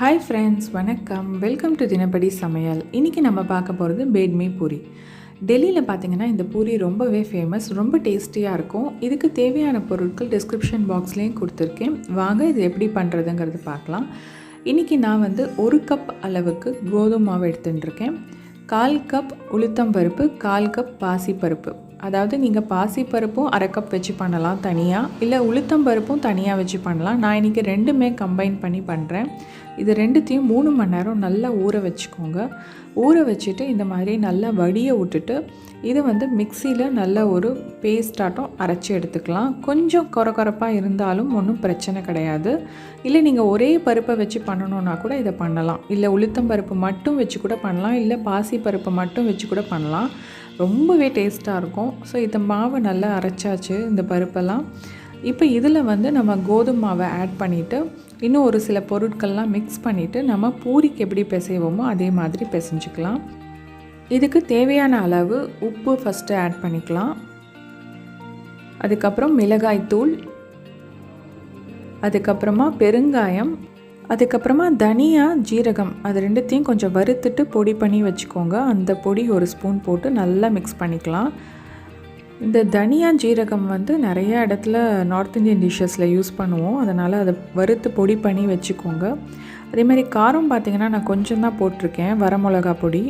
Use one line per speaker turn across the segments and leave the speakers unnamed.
Hi friends, வணக்கம். Welcome to தினப்படி சமையல். இன்றைக்கி நம்ம பார்க்க போகிறது பெட்மி பூரி. டெல்லியில் பார்த்திங்கன்னா இந்த பூரி ரொம்பவே ஃபேமஸ், ரொம்ப டேஸ்டியாக இருக்கும். இதுக்கு தேவையான பொருட்கள் டிஸ்கிரிப்ஷன் பாக்ஸ்லேயும் கொடுத்துருக்கேன். வாங்க இது எப்படி பண்ணுறதுங்கிறது பார்க்கலாம். இன்றைக்கி நான் 1 கப் அளவுக்கு கோதுமை மாவு எடுத்துட்டுருக்கேன். 1/4 கப் உளுத்தம்பருப்பு, 1/4 கப் பாசிப்பருப்பு. அதாவது நீங்கள் பாசிப்பருப்பும் 1/2 கப் வச்சு பண்ணலாம் தனியாக, இல்லை உளுத்தம்பருப்பும் தனியாக வச்சு பண்ணலாம். நான் இன்றைக்கி ரெண்டுமே கம்பைன் பண்ணி பண்ணுறேன். இது ரெண்டுத்தையும் 3 மணி நேரம் நல்லா ஊற வச்சுக்கோங்க. ஊற வச்சுட்டு இந்த மாதிரி நல்லா வடியை விட்டுட்டு இதை மிக்சியில் நல்ல ஒரு பேஸ்டாட்டம் அரைச்சி எடுத்துக்கலாம். கொஞ்சம் கொரப்பாக இருந்தாலும் ஒன்றும் பிரச்சனை கிடையாது. இல்லை நீங்கள் ஒரே பருப்பை வச்சு பண்ணணுன்னா கூட இதை பண்ணலாம். இல்லை உளுத்தம்பருப்பு மட்டும் வச்சு கூட பண்ணலாம், இல்லை பாசி பருப்பை மட்டும் வச்சு கூட பண்ணலாம். ரொம்பவே டேஸ்ட்டாக இருக்கும். ஸோ இந்த மாவை நல்லா அரைச்சாச்சு, இந்த பருப்பெல்லாம். இப்போ இதில் நம்ம கோதுமை மாவை ஆட் பண்ணிவிட்டு இன்னும் ஒரு சில பொருட்கள்லாம் மிக்ஸ் பண்ணிவிட்டு நம்ம பூரிக்கு எப்படி பிசைவோமோ அதே மாதிரி பிசைஞ்சிக்கலாம். இதுக்கு தேவையான அளவு உப்பு ஃபஸ்ட்டு ஆட் பண்ணிக்கலாம். அதுக்கப்புறம் மிளகாய்த்தூள், அதுக்கப்புறமா பெருங்காயம், அதுக்கப்புறமா தனியா ஜீரகம், அது ரெண்டுத்தையும் கொஞ்சம் வறுத்துட்டு பொடி பண்ணி வச்சுக்கோங்க. அந்த பொடி 1 ஸ்பூன் போட்டு நல்லா மிக்ஸ் பண்ணிக்கலாம். இந்த தனியா ஜீரகம் நிறைய இடத்துல நார்த் இந்தியன் டிஷ்ஷஸில் யூஸ் பண்ணுவோம். அதனால் அதை வறுத்து பொடி பண்ணி வச்சுக்கோங்க. அதேமாதிரி காரம் பார்த்திங்கன்னா நான் கொஞ்சம் தான் போட்டிருக்கேன், வரமிளகா பொடி.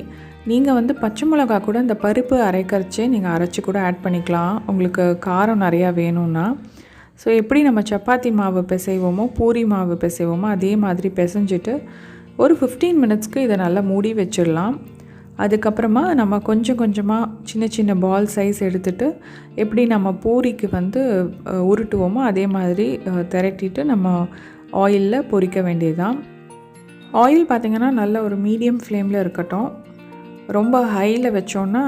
நீங்கள் பச்சை மிளகா கூட இந்த பருப்பு அரைக்கரைச்சே நீங்கள் அரைச்சி கூட ஆட் பண்ணிக்கலாம், உங்களுக்கு காரம் நிறையா வேணும்னா. ஸோ எப்படி நம்ம சப்பாத்தி மாவு பிசைவோமோ பூரி மாவு பிசைவோமோ அதே மாதிரி பிசைஞ்சிட்டு ஒரு 15 மினிட்ஸ்க்கு இதை நல்லா மூடி வச்சிடலாம். அதுக்கப்புறமா நம்ம கொஞ்சம் கொஞ்சமாக சின்ன சின்ன பால் சைஸ் எடுத்துகிட்டு எப்படி நம்ம பூரிக்கு உருட்டுவோமோ அதே மாதிரி திரட்டிட்டு நம்ம ஆயிலில் பொரிக்க வேண்டியதுதான். ஆயில் பார்த்திங்கன்னா நல்ல ஒரு மீடியம் ஃப்ளேமில் இருக்கட்டும். ரொம்ப ஹையில் வச்சோன்னா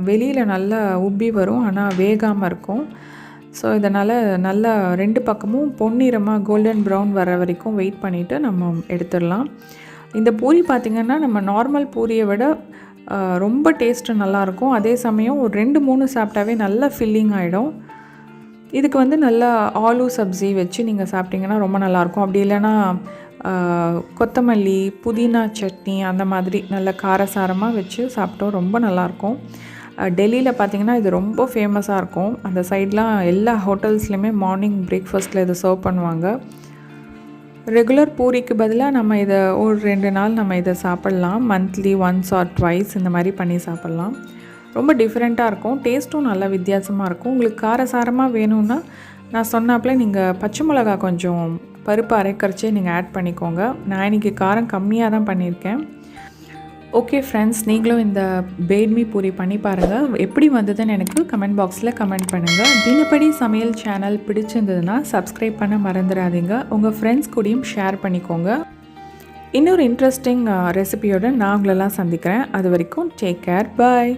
வெளியில் நல்லா உப்பி வரும், ஆனால் வேகாமல் இருக்கும். ஸோ இதனால் நல்லா 2 பக்கமும் பொன்னிறமாக கோல்டன் ப்ரௌன் வர வரைக்கும் வெயிட் பண்ணிவிட்டு நம்ம எடுத்துடலாம். இந்த பூரி பார்த்திங்கன்னா நம்ம நார்மல் பூரியை விட ரொம்ப டேஸ்ட்டு நல்லாயிருக்கும். அதே சமயம் ஒரு 2-3 சாப்பிட்டாவே நல்லா ஃபில்லிங் ஆகிடும். இதுக்கு நல்லா ஆலு சப்ஜி வச்சு நீங்கள் சாப்பிட்டிங்கன்னா ரொம்ப நல்லாயிருக்கும். அப்படி இல்லைன்னா கொத்தமல்லி புதினா சட்னி அந்த மாதிரி நல்ல காரசாரமாக வச்சு சாப்பிட்டோம், ரொம்ப நல்லாயிருக்கும். டெல்லியில் பார்த்திங்கன்னா இது ரொம்ப ஃபேமஸாக இருக்கும். அந்த சைட்லாம் எல்லா ஹோட்டல்ஸ்லையுமே மார்னிங் பிரேக்ஃபாஸ்ட்டில் இதை சர்வ் பண்ணுவாங்க. ரெகுலர் பூரிக்கு பதிலாக நம்ம இதை ஒரு 2 நாள் நம்ம இதை சாப்பிட்லாம். மந்த்லி ஒன்ஸ் ஆர் ட்வைஸ் இந்த மாதிரி பண்ணி சாப்பிட்லாம். ரொம்ப டிஃப்ரெண்ட்டாக இருக்கும், டேஸ்ட்டும் நல்லா வித்தியாசமாக இருக்கும். உங்களுக்கு காரசாரமாக வேணும்னா நான் சொன்னாப்பில் நீங்கள் பச்சை மிளகா கொஞ்சம் பருப்பு அரைக்கரைச்சே நீங்கள் ஆட் பண்ணிக்கோங்க. நான் இன்றைக்கி காரம் கம்மியாக தான் பண்ணியிருக்கேன். ஓகே ஃப்ரெண்ட்ஸ், நீங்களும் இந்த பெட்மி பூரி பண்ணி பாருங்கள். எப்படி வந்ததுன்னு எனக்கு கமெண்ட் பாக்ஸில் கமெண்ட் பண்ணுங்கள். தினப்படி சமையல் சேனல் பிடிச்சிருந்ததுன்னா சப்ஸ்கிரைப் பண்ண மறந்துடாதீங்க. உங்கள் ஃப்ரெண்ட்ஸ் கூடயும் ஷேர் பண்ணிக்கோங்க. இன்னொரு இன்ட்ரெஸ்டிங் ரெசிபியோடு நான் உங்களெல்லாம் சந்திக்கிறேன். அது வரைக்கும் டேக் கேர், பாய்.